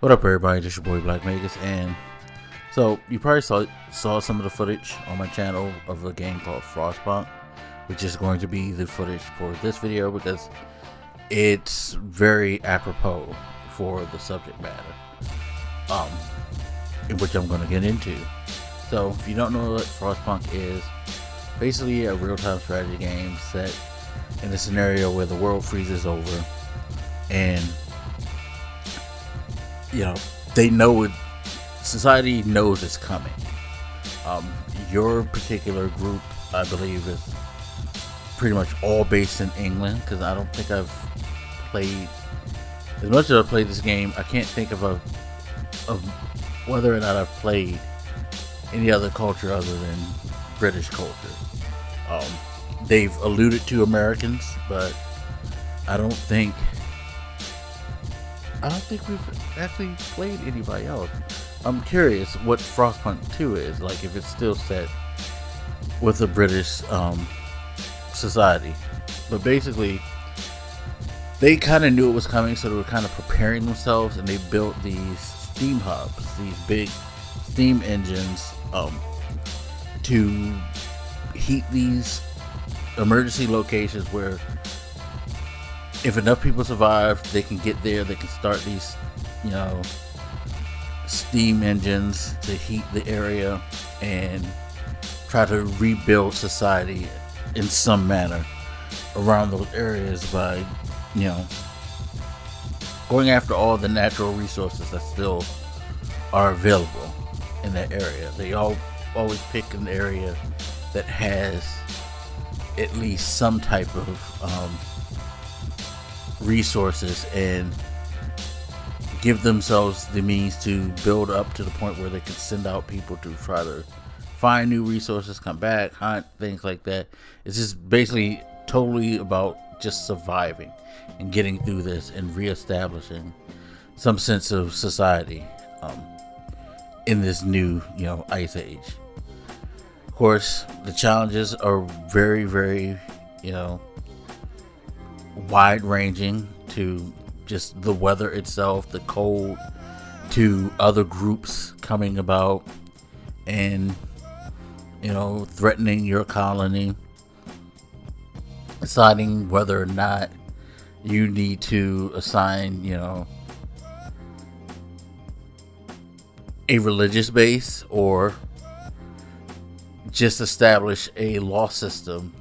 What up, everybody? This is your boy Black Magus, and so you probably saw some of the footage on my channel of a game called Frostpunk, which is going to be the footage for this video because it's very apropos for the subject matter, in which I'm going to get into. So, if you don't know what Frostpunk is, basically a real-time strategy game set in a scenario where the world freezes over, and you know, they know it, society knows it's coming. Your particular group, I believe, is pretty much all based in England, because I don't think I've played, as much as I've played this game, I can't think of whether or not I've played any other culture other than British culture. They've alluded to Americans, but I don't think we've actually played anybody else. I'm curious what Frostpunk 2 is, like if it's still set with the British society. But basically, they kind of knew it was coming, so they were kind of preparing themselves, and they built these steam hubs, these big steam engines, to heat these emergency locations where if enough people survive, they can get there, they can start these, you know, steam engines to heat the area and try to rebuild society in some manner around those areas by, you know, going after all the natural resources that still are available in that area. They always pick an area that has at least some type of resources and give themselves the means to build up to the point where they can send out people to try to find new resources, come back, hunt, things like that. It's just basically totally about just surviving and getting through this and reestablishing some sense of society in this new, you know, ice age. Of course, the challenges are very, very, you know, wide-ranging, to just the weather itself, the cold, to other groups coming about and, you know, threatening your colony, deciding whether or not you need to assign, you know, a religious base or just establish a law system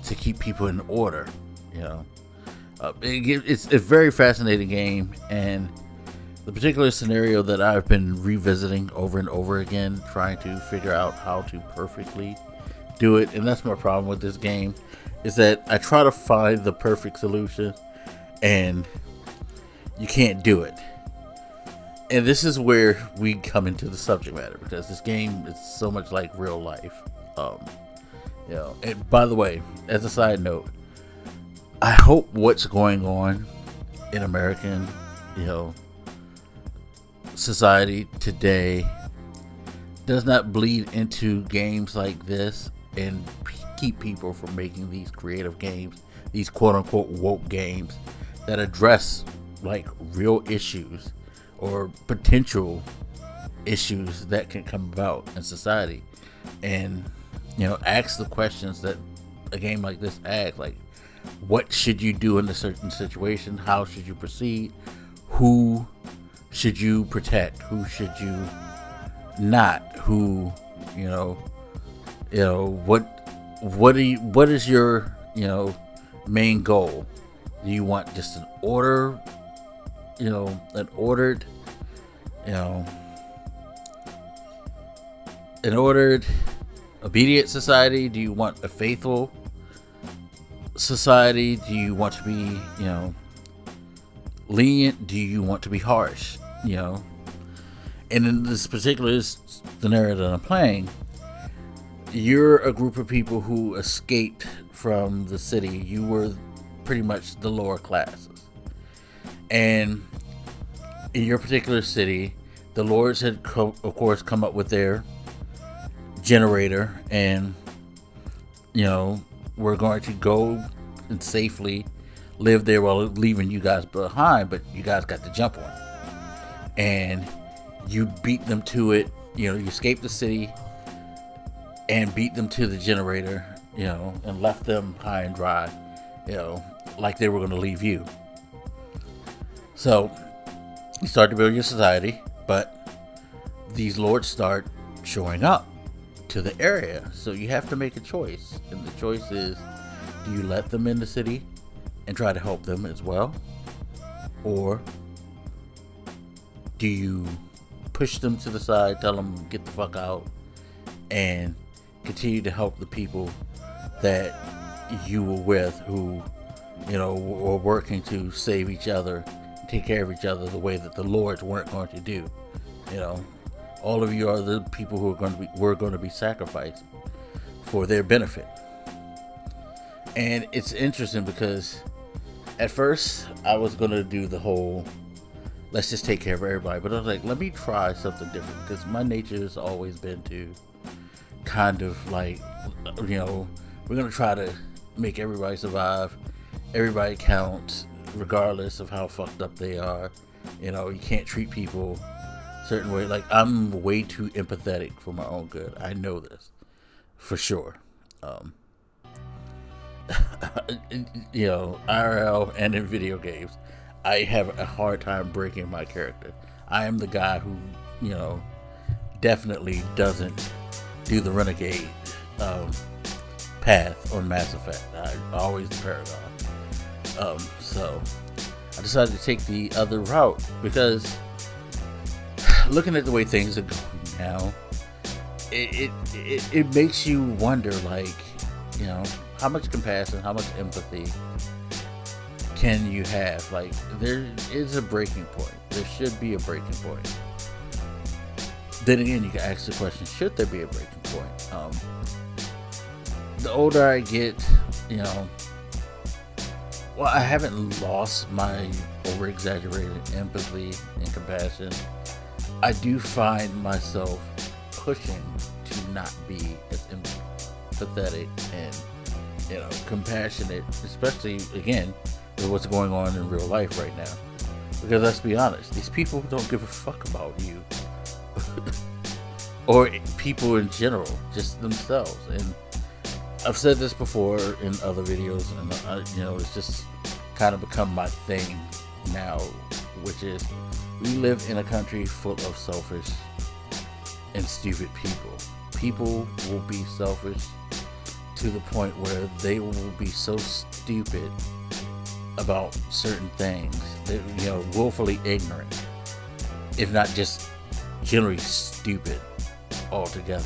to keep people in order, you know. It's a very fascinating game, and the particular scenario that I've been revisiting over and over again, trying to figure out how to perfectly do it, and that's my problem with this game, is that I try to find the perfect solution and you can't do it. And this is where we come into the subject matter, because this game is so much like real life. You know, and by the way, as a side note, I hope what's going on in American, you know, society today does not bleed into games like this and keep people from making these creative games, these quote-unquote woke games that address like real issues or potential issues that can come about in society, and, you know, ask the questions that a game like this asks, like, what should you do in a certain situation? How should you proceed? Who should you protect? Who should you not? Who, you know, what is your, you know, main goal? Do you want just an order, you know, an ordered obedient society? Do you want a faithful society? Do you want to be, you know, lenient? Do you want to be harsh? You know, and in this particular scenario that I'm playing, you're a group of people who escaped from the city. You were pretty much the lower classes, and in your particular city, the lords had of course come up with their generator, and, you know, we're going to go and safely live there while leaving you guys behind, but you guys got to jump on it. and you beat them to it. You escape the city and beat them to the generator, and left them high and dry, like they were going to leave you. So you start to build your society, but these lords start showing up to the area. So you have to make a choice. And the choice is, do you let them in the city and try to help them as well? Or do you push them to the side, tell them get the fuck out, and continue to help the people that you were with who, were working to save each other, take care of each other the way that the lords weren't going to do? All of you are the people who were going to be sacrificed for their benefit. And it's interesting because at first I was going to do the whole let's just take care of everybody, but I was like, let me try something different, because my nature has always been to kind of like, we're going to try to make everybody survive. Everybody counts regardless of how fucked up they are. You can't treat people certain way. Like, I'm way too empathetic for my own good. I know this for sure. IRL and in video games, I have a hard time breaking my character. I am the guy who, definitely doesn't do the renegade path on Mass Effect. I'm always the Paragon. So I decided to take the other route because looking at the way things are going now, it makes you wonder, like, how much compassion, how much empathy can you have? Like, there is a breaking point. There should be a breaking point. Then again, you can ask the question, should there be a breaking point? The older I get, I haven't lost my over-exaggerated empathy and compassion. I do find myself pushing to not be as empathetic and, compassionate, especially, again, with what's going on in real life right now. Because let's be honest, these people don't give a fuck about you. Or people in general, just themselves. And I've said this before in other videos, and it's just kind of become my thing now, which is we live in a country full of selfish and stupid people. People will be selfish to the point where they will be so stupid about certain things, they're, willfully ignorant, if not just generally stupid altogether,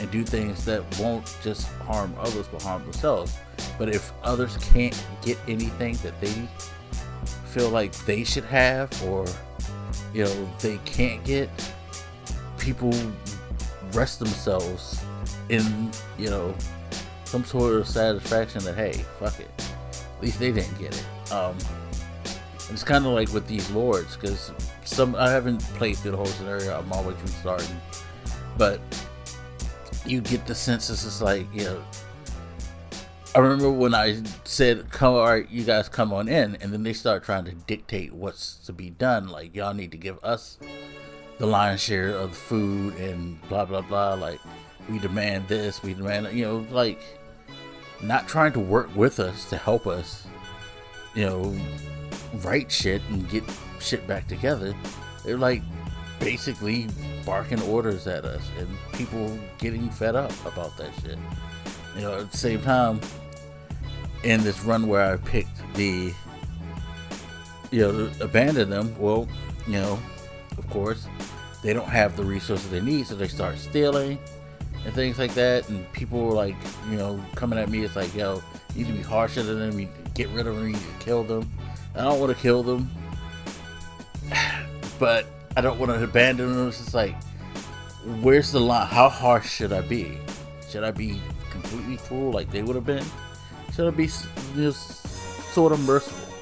and do things that won't just harm others but harm themselves. But if others can't get anything that they feel like they should have, or they can't get, people rest themselves in some sort of satisfaction that, hey, fuck it, at least they didn't get it. It's kind of like with these lords, because I haven't played through the whole scenario. I'm always restarting, but you get the sense it's like, I remember when I said, "Come, all right, you guys come on in," and then they start trying to dictate what's to be done. Like, y'all need to give us the lion's share of the food and blah blah blah. Like, we demand this, we demand, like, not trying to work with us to help us, write shit and get shit back together. They're like basically barking orders at us, and people getting fed up about that shit. At the same time, in this run where I picked the, to abandon them, well, of course, they don't have the resources they need, so they start stealing and things like that. And people were like, coming at me, it's like, yo, you need to be harsher than them, you need to get rid of them, you need to kill them. I don't want to kill them, but I don't want to abandon them. It's just like, where's the line? How harsh should I be? Should I be completely cruel like they would have been? Should I be sort of merciful?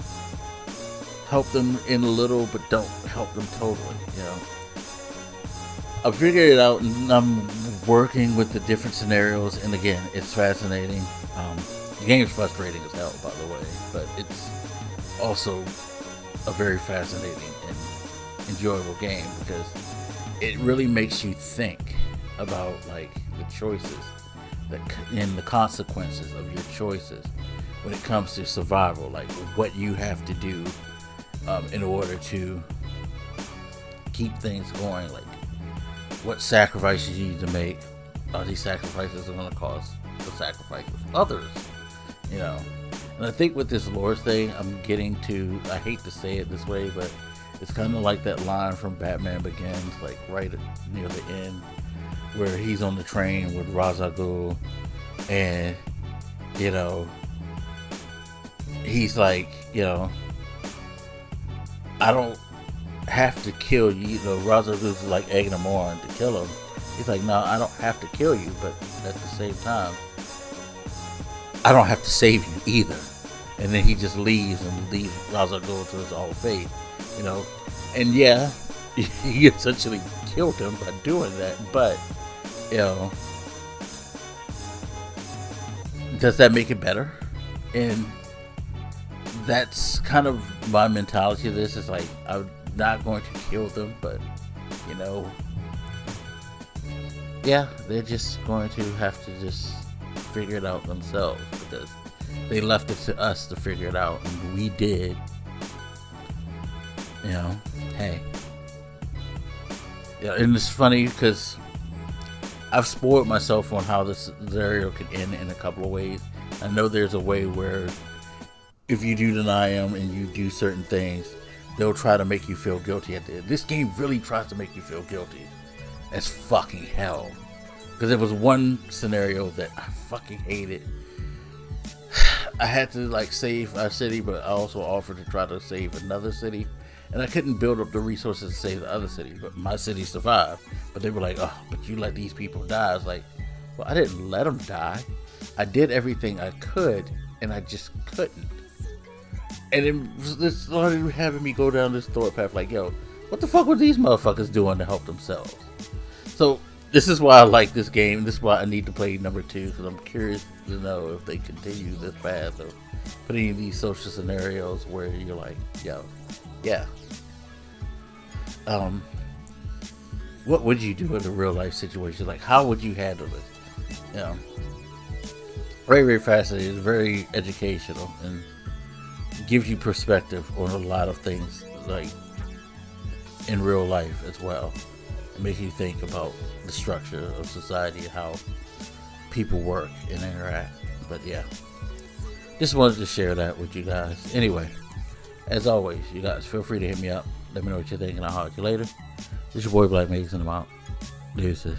Help them in a little, but don't help them totally, I figured it out, and I'm working with the different scenarios, and again, it's fascinating. The game is frustrating as hell, by the way, but it's also a very fascinating and enjoyable game, because it really makes you think about like the choices and the consequences of your choices when it comes to survival, like what you have to do in order to keep things going, like what sacrifices you need to make. Are these sacrifices going to cause the sacrifice of others, you know? And I think with this lore thing, I'm getting to, I hate to say it this way, but it's kind of like that line from Batman Begins, like right near the end, where he's on the train with Ra's al Ghul, and, you know, he's like, you know, I don't have to kill you. You know, Ra's al Ghul's like egging him on to kill him. He's like, no, I don't have to kill you, but at the same time, I don't have to save you either. And then he just leaves and leaves Ra's al Ghul to his own fate, you know. And yeah, he essentially killed him by doing that, but, you know, does that make it better? And that's kind of my mentality of this. Is like, I'm not going to kill them, but, you know, yeah, they're just going to have to just figure it out themselves, because they left it to us to figure it out, and we did. You know, hey. Yeah, and it's funny because I've spoiled myself on how this scenario could end in a couple of ways. I know there's a way where if you do deny them and you do certain things, they'll try to make you feel guilty at the end. This game really tries to make you feel guilty as fucking hell. Because there was one scenario that I fucking hated. I had to like save our city, but I also offered to try to save another city. And I couldn't build up the resources to save the other city, but my city survived. But they were like, oh, but you let these people die. I was like, well, I didn't let them die. I did everything I could, and I just couldn't. And it started having me go down this thought path like, yo, what the fuck were these motherfuckers doing to help themselves? So this is why I like this game. This is why I need to play number 2, because I'm curious to know if they continue this path of putting in these social scenarios where you're like, yo, yeah. What would you do in a real life situation? Like, how would you handle it? You know, very, very fascinating. It's very educational and gives you perspective on a lot of things, like in real life as well. It makes you think about the structure of society and how people work and interact. But yeah, just wanted to share that with you guys. Anyway, as always, you guys feel free to hit me up. Let me know what you think, and I'll holler at you later. This is your boy Blak, and I'm out. Deuces.